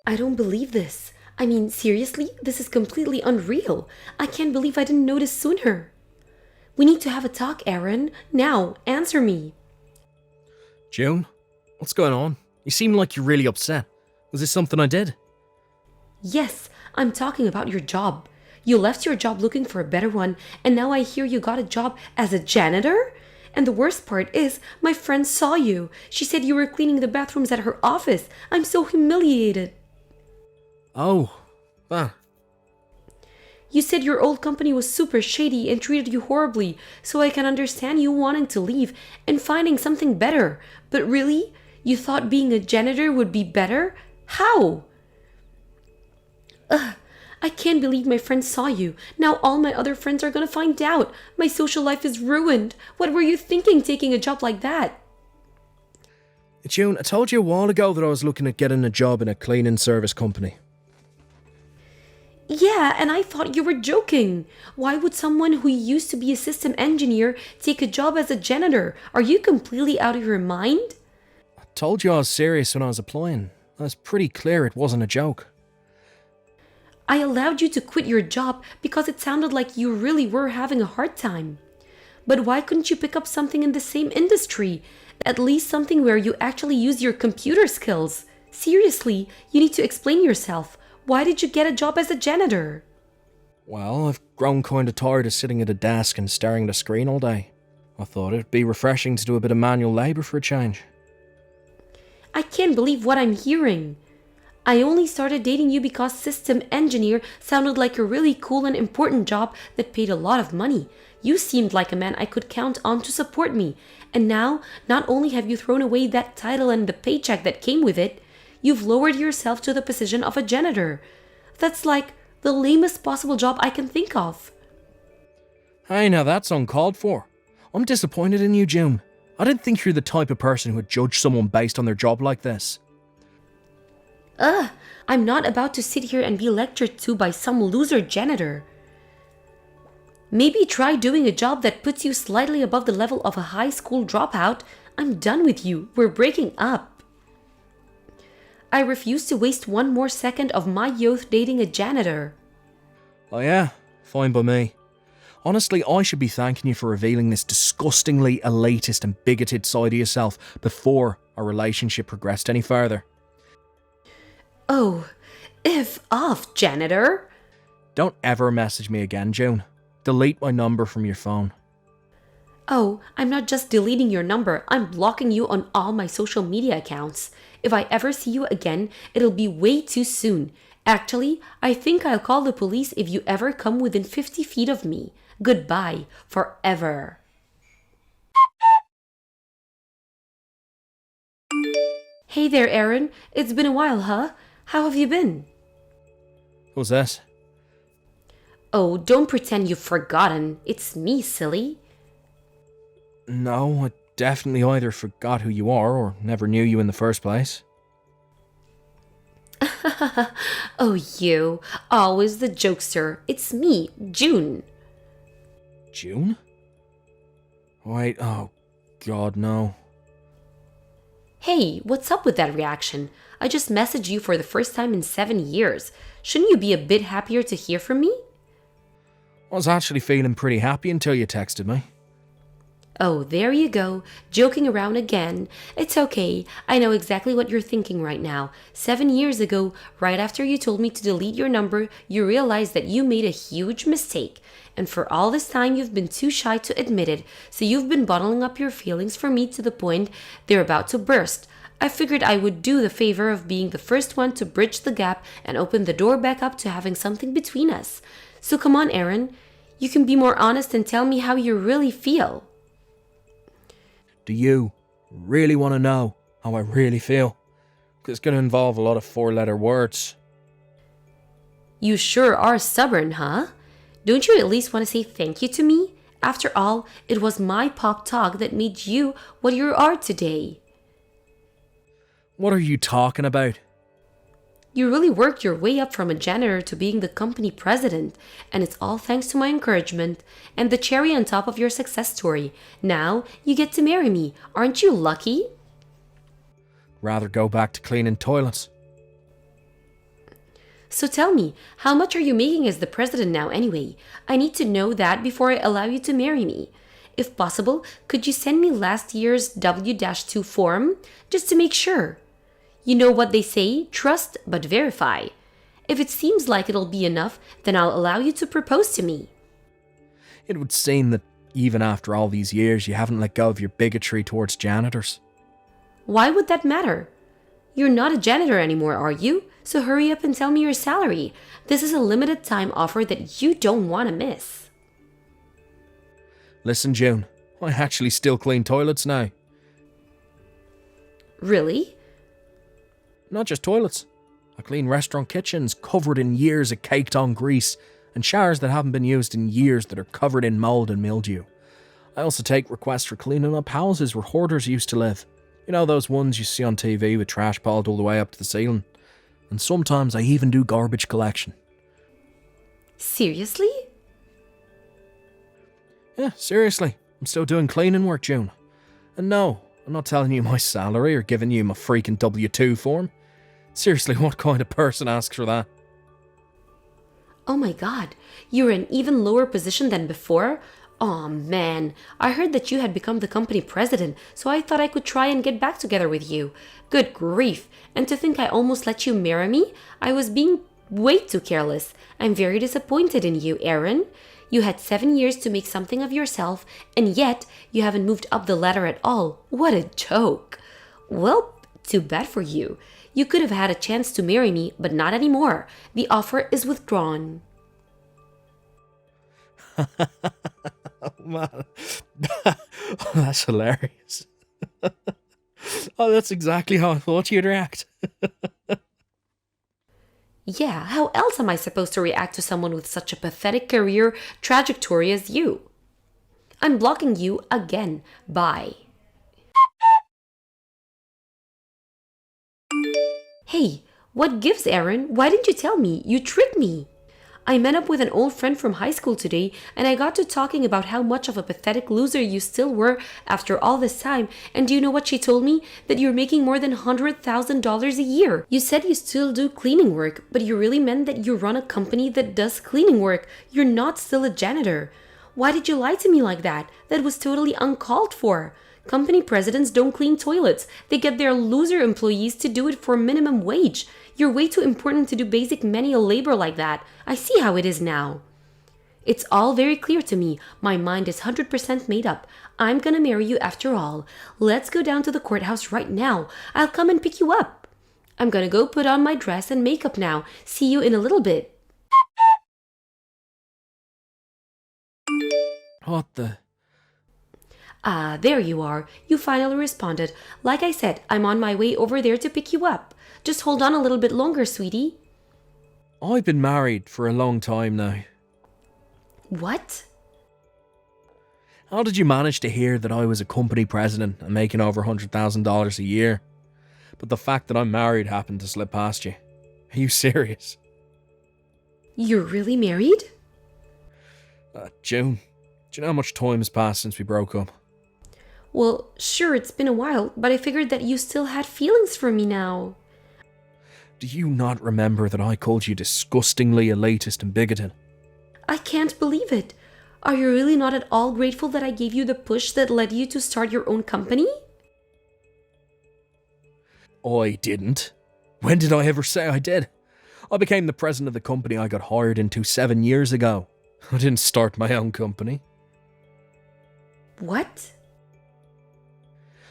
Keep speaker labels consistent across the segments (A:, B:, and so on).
A: I don't believe this. I mean, seriously, this is completely unreal. I can't believe I didn't notice sooner. We need to have a talk, Aaron. Now, answer me.
B: June? What's going on? You seem like you're really upset. Was this something I did?
A: Yes, I'm talking about your job. You left your job looking for a better one, and now I hear you got a job as a janitor? And the worst part is, my friend saw you. She said you were cleaning the bathrooms at her office. I'm so humiliated.
B: Oh, that.
A: You said your old company was super shady and treated you horribly, so I can understand you wanting to leave and finding something better. But really? You thought being a janitor would be better? How? Ugh, I can't believe my friend saw you. Now all my other friends are gonna find out. My social life is ruined. What were you thinking taking a job like that?
B: June, I told you a while ago that I was looking at getting a job in a cleaning service company.
A: Yeah, and I thought you were joking. Why would someone who used to be a system engineer take a job as a janitor? Are you completely out of your mind?
B: I told you I was serious when I was applying. I was pretty clear it wasn't a joke.
A: I allowed you to quit your job because it sounded like you really were having a hard time. But why couldn't you pick up something in the same industry? At least something where you actually use your computer skills. Seriously, you need to explain yourself. Why did you get a job as a janitor?
B: Well, I've grown kinda tired of sitting at a desk and staring at a screen all day. I thought it'd be refreshing to do a bit of manual labour for a change.
A: I can't believe what I'm hearing. I only started dating you because system engineer sounded like a really cool and important job that paid a lot of money. You seemed like a man I could count on to support me. And now, not only have you thrown away that title and the paycheck that came with it, you've lowered yourself to the position of a janitor. That's like the lamest possible job I can think of.
B: Hey, now that's uncalled for. I'm disappointed in you, June. I didn't think you're the type of person who would judge someone based on their job like this.
A: I'm not about to sit here and be lectured to by some loser janitor. Maybe try doing a job that puts you slightly above the level of a high school dropout. I'm done with you. We're breaking up. I refuse to waste one more second of my youth dating a janitor.
B: Oh yeah? Fine by me. Honestly, I should be thanking you for revealing this disgustingly elitist and bigoted side of yourself before our relationship progressed any further.
A: Oh, if off, janitor.
B: Don't ever message me again, June. Delete my number from your phone.
A: Oh, I'm not just deleting your number, I'm blocking you on all my social media accounts. If I ever see you again, it'll be way too soon. Actually, I think I'll call the police if you ever come within 50 feet of me. Goodbye, forever. Hey there, Aaron. It's been a while, huh? How have you been?
B: Who's that?
A: Oh, don't pretend you've forgotten. It's me, silly.
B: No, I definitely either forgot who you are or never knew you in the first place.
A: Oh, you. Always the jokester. It's me, June.
B: June? Wait, oh god, no.
A: Hey, what's up with that reaction? I just messaged you for the first time in 7 years. Shouldn't you be a bit happier to hear from me?
B: I was actually feeling pretty happy until you texted me.
A: Oh, there you go, joking around again. It's okay, I know exactly what you're thinking right now. 7 years ago, right after you told me to delete your number, you realized that you made a huge mistake. And for all this time, you've been too shy to admit it, so you've been bottling up your feelings for me to the point they're about to burst. I figured I would do the favor of being the first one to bridge the gap and open the door back up to having something between us. So come on, Aaron, you can be more honest and tell me how you really feel.
B: Do you really want to know how I really feel? Because it's going to involve a lot of four-letter words.
A: You sure are stubborn, huh? Don't you at least want to say thank you to me? After all, it was my pop talk that made you what you are today.
B: What are you talking about?
A: You really worked your way up from a janitor to being the company president, and it's all thanks to my encouragement and the cherry on top of your success story. Now you get to marry me. Aren't you lucky?
B: Rather go back to cleaning toilets.
A: So tell me, how much are you making as the president now anyway? I need to know that before I allow you to marry me. If possible, could you send me last year's W-2 form just to make sure? You know what they say, trust but verify. If it seems like it'll be enough, then I'll allow you to propose to me.
B: It would seem that even after all these years, you haven't let go of your bigotry towards janitors.
A: Why would that matter? You're not a janitor anymore, are you? So hurry up and tell me your salary. This is a limited time offer that you don't want to miss.
B: Listen, June, I actually still clean toilets now.
A: Really?
B: Not just toilets. I clean restaurant kitchens covered in years of caked-on grease and showers that haven't been used in years that are covered in mould and mildew. I also take requests for cleaning up houses where hoarders used to live. You know those ones you see on TV with trash piled all the way up to the ceiling? And sometimes I even do garbage collection.
A: Seriously?
B: Yeah, seriously. I'm still doing cleaning work, June. And no, I'm not telling you my salary or giving you my freaking W-2 form. Seriously, what kind of person asks for that?
A: Oh my god, you're in even lower position than before? Aw man, I heard that you had become the company president, so I thought I could try and get back together with you. Good grief, and to think I almost let you marry me? I was being way too careless. I'm very disappointed in you, Aaron. You had 7 years to make something of yourself, and yet you haven't moved up the ladder at all. What a joke. Well, too bad for you. You could have had a chance to marry me, but not anymore. The offer is withdrawn.
B: Oh, man. Oh, that's hilarious. Oh, that's exactly how I thought you'd react.
A: Yeah, how else am I supposed to react to someone with such a pathetic career trajectory as you? I'm blocking you again. Bye. Hey, what gives, Aaron? Why didn't you tell me? You tricked me. I met up with an old friend from high school today, and I got to talking about how much of a pathetic loser you still were after all this time. And do you know what she told me? That you're making more than $100,000 a year. You said you still do cleaning work, but you really meant that you run a company that does cleaning work. You're not still a janitor. Why did you lie to me like that? That was totally uncalled for. Company presidents don't clean toilets. They get their loser employees to do it for minimum wage. You're way too important to do basic manual labor like that. I see how it is now. It's all very clear to me. My mind is 100% made up. I'm gonna marry you after all. Let's go down to the courthouse right now. I'll come and pick you up. I'm gonna go put on my dress and makeup now. See you in a little bit.
B: What the...
A: Ah, there you are. You finally responded. Like I said, I'm on my way over there to pick you up. Just hold on a little bit longer, sweetie.
B: I've been married for a long time now.
A: What?
B: How did you manage to hear that I was a company president and making over $100,000 a year? But the fact that I'm married happened to slip past you. Are you serious?
A: You're really married?
B: June, do you know how much time has passed since we broke up?
A: Well, sure, it's been a while, but I figured that you still had feelings for me now.
B: Do you not remember that I called you disgustingly elitist and bigoted?
A: I can't believe it. Are you really not at all grateful that I gave you the push that led you to start your own company?
B: I didn't. When did I ever say I did? I became the president of the company I got hired into 7 years ago. I didn't start my own company.
A: What?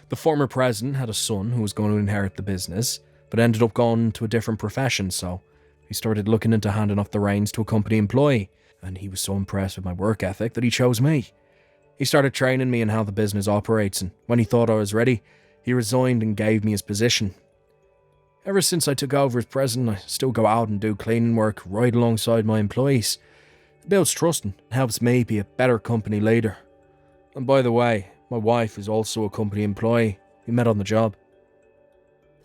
B: The former president had a son who was going to inherit the business, but ended up going to a different profession, so he started looking into handing off the reins to a company employee, and he was so impressed with my work ethic that he chose me. He started training me in how the business operates, and when he thought I was ready, he resigned and gave me his position. Ever since I took over as president, I still go out and do cleaning work right alongside my employees. It builds trust and helps me be a better company leader. And by the way, my wife is also a company employee. We met on the job.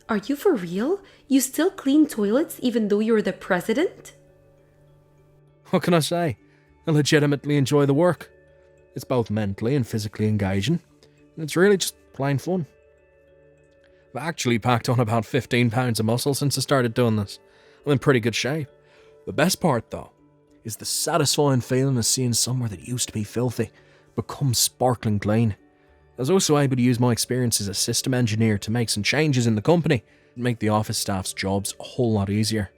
A: Are you for real? You still clean toilets even though you're the president?
B: What can I say? I legitimately enjoy the work. It's both mentally and physically engaging, and it's really just plain fun. I've actually packed on about 15 pounds of muscle since I started doing this. I'm in pretty good shape. The best part, though, is the satisfying feeling of seeing somewhere that used to be filthy become sparkling clean. I was also able to use my experience as a system engineer to make some changes in the company and make the office staff's jobs a whole lot easier.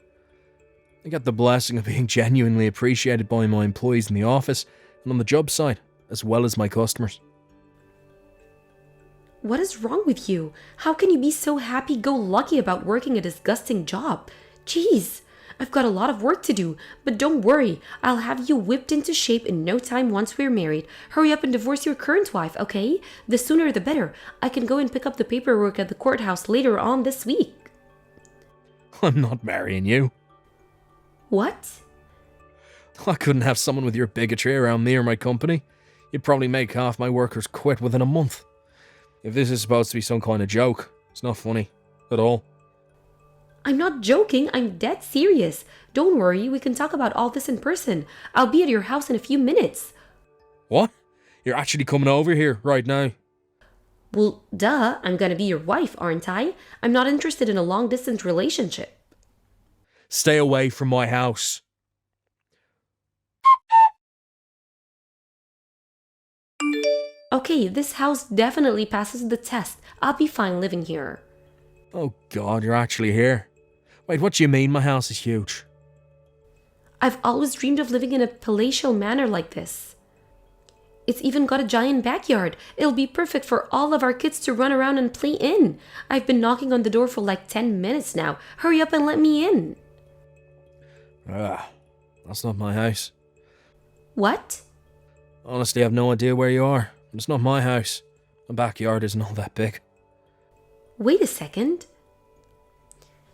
B: I got the blessing of being genuinely appreciated by my employees in the office and on the job site, as well as my customers.
A: What is wrong with you? How can you be so happy-go-lucky about working a disgusting job? Jeez, I've got a lot of work to do, but don't worry, I'll have you whipped into shape in no time once we're married. Hurry up and divorce your current wife, okay? The sooner the better. I can go and pick up the paperwork at the courthouse later on this week.
B: I'm not marrying you.
A: What?
B: I couldn't have someone with your bigotry around me or my company. You'd probably make half my workers quit within a month. If this is supposed to be some kind of joke, it's not funny at all.
A: I'm not joking, I'm dead serious. Don't worry, we can talk about all this in person. I'll be at your house in a few minutes.
B: What? You're actually coming over here right now?
A: Well, duh, I'm gonna be your wife, aren't I? I'm not interested in a long-distance relationship.
B: Stay away from my house.
A: Okay, this house definitely passes the test. I'll be fine living here.
B: Oh God, you're actually here. Wait, what do you mean my house is huge?
A: I've always dreamed of living in a palatial manor like this. It's even got a giant backyard. It'll be perfect for all of our kids to run around and play in. I've been knocking on the door for like 10 minutes now. Hurry up and let me in.
B: That's not my house.
A: What?
B: Honestly, I have no idea where you are. It's not my house. My backyard isn't all that big.
A: Wait a second.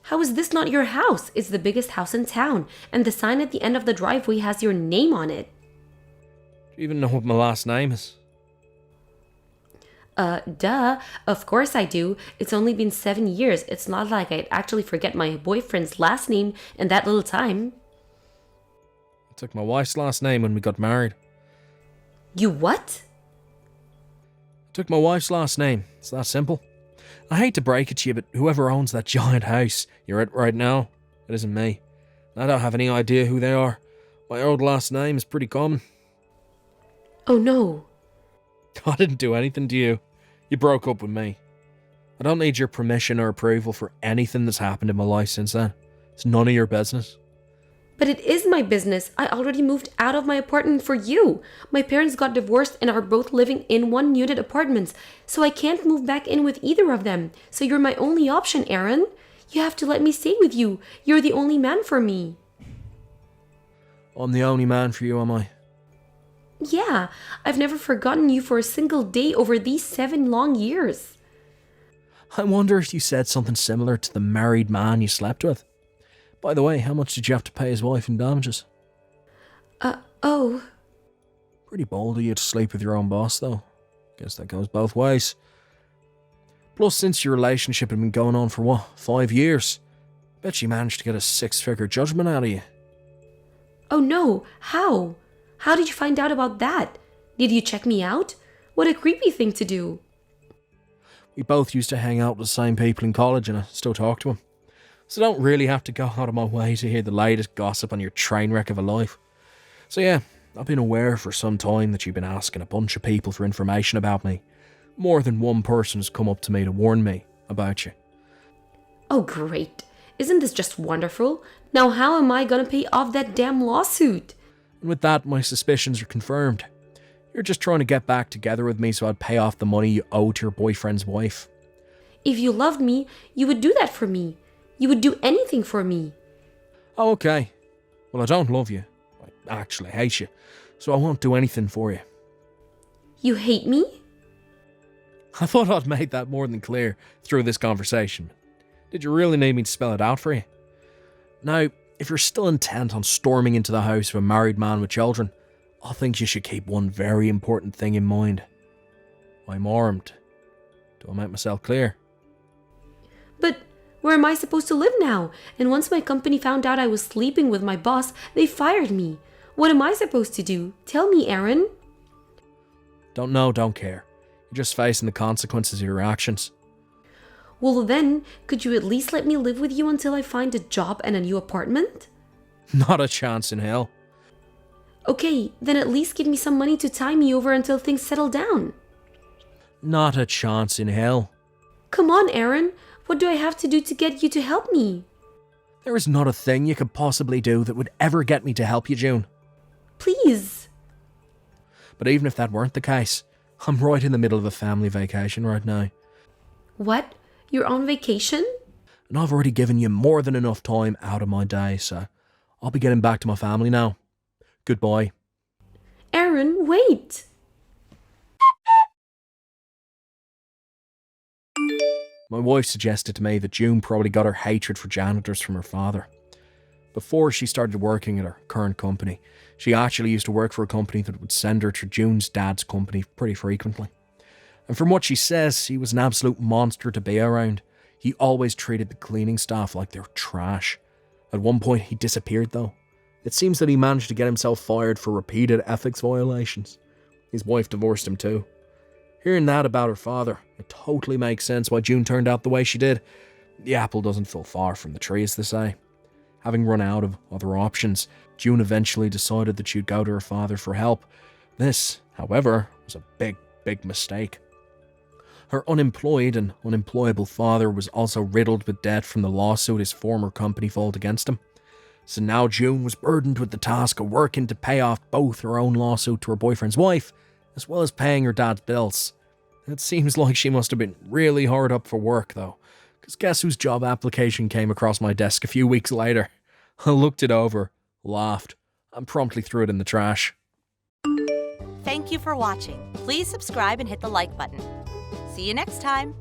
A: How is this not your house? It's the biggest house in town, and the sign at the end of the driveway has your name on it.
B: Do you even know what my last name is?
A: Duh. Of course I do. It's only been 7 years. It's not like I'd actually forget my boyfriend's last name in that little time.
B: I took my wife's last name when we got married.
A: You what?
B: I took my wife's last name. It's that simple. I hate to break it to you, but whoever owns that giant house you're at right now, it isn't me. I don't have any idea who they are. My old last name is pretty common.
A: Oh no.
B: I didn't do anything to you. You broke up with me. I don't need your permission or approval for anything that's happened in my life since then. It's none of your business.
A: But it is my business. I already moved out of my apartment for you. My parents got divorced and are both living in one-unit apartments, so I can't move back in with either of them. So you're my only option, Aaron. You have to let me stay with you. You're the only man for me.
B: I'm the only man for you, am I?
A: Yeah, I've never forgotten you for a single day over these 7 long years.
B: I wonder if you said something similar to the married man you slept with. By the way, how much did you have to pay his wife in damages?
A: Oh.
B: Pretty bold of you to sleep with your own boss, though. Guess that goes both ways. Plus, since your relationship had been going on for 5 years? Bet you managed to get a 6-figure judgment out of you.
A: Oh no, how? How did you find out about that? Did you check me out? What a creepy thing to do.
B: We both used to hang out with the same people in college and I still talk to them. So I don't really have to go out of my way to hear the latest gossip on your train wreck of a life. So yeah, I've been aware for some time that you've been asking a bunch of people for information about me. More than one person has come up to me to warn me about you.
A: Oh great. Isn't this just wonderful? Now how am I gonna pay off that damn lawsuit?
B: And with that, my suspicions are confirmed. You're just trying to get back together with me so I'd pay off the money you owe to your boyfriend's wife.
A: If you loved me, you would do that for me. You would do anything for me.
B: Oh, okay. Well, I don't love you. I actually hate you. So I won't do anything for you.
A: You hate me?
B: I thought I'd made that more than clear through this conversation. Did you really need me to spell it out for you? Now, if you're still intent on storming into the house of a married man with children, I think you should keep one very important thing in mind. I'm armed. Do I make myself clear?
A: But where am I supposed to live now? And once my company found out I was sleeping with my boss, they fired me. What am I supposed to do? Tell me, Aaron.
B: Don't know, don't care. You're just facing the consequences of your actions.
A: Well then, could you at least let me live with you until I find a job and a new apartment?
B: Not a chance in hell.
A: Okay, then at least give me some money to tie me over until things settle down.
B: Not a chance in hell.
A: Come on, Aaron. What do I have to do to get you to help me?
B: There is not a thing you could possibly do that would ever get me to help you, June.
A: Please.
B: But even if that weren't the case, I'm right in the middle of a family vacation right now.
A: What? You're on vacation?
B: And I've already given you more than enough time out of my day, so I'll be getting back to my family now. Goodbye.
A: Aaron, wait.
B: My wife suggested to me that June probably got her hatred for janitors from her father. Before she started working at her current company, she actually used to work for a company that would send her to June's dad's company pretty frequently. And from what she says, he was an absolute monster to be around. He always treated the cleaning staff like they were trash. At one point, he disappeared though. It seems that he managed to get himself fired for repeated ethics violations. His wife divorced him too. Hearing that about her father, it totally makes sense why June turned out the way she did. The apple doesn't fall far from the tree, as they say. Having run out of other options, June eventually decided that she'd go to her father for help. This, however, was a big mistake. Her unemployed and unemployable father was also riddled with debt from the lawsuit his former company filed against him. So now June was burdened with the task of working to pay off both her own lawsuit to her boyfriend's wife, as well as paying her dad's bills. It seems like she must have been really hard up for work though, because guess whose job application came across my desk a few weeks later? I looked it over, laughed, and promptly threw it in the trash.
C: Thank you for watching. Please subscribe and hit the like button. See you next time.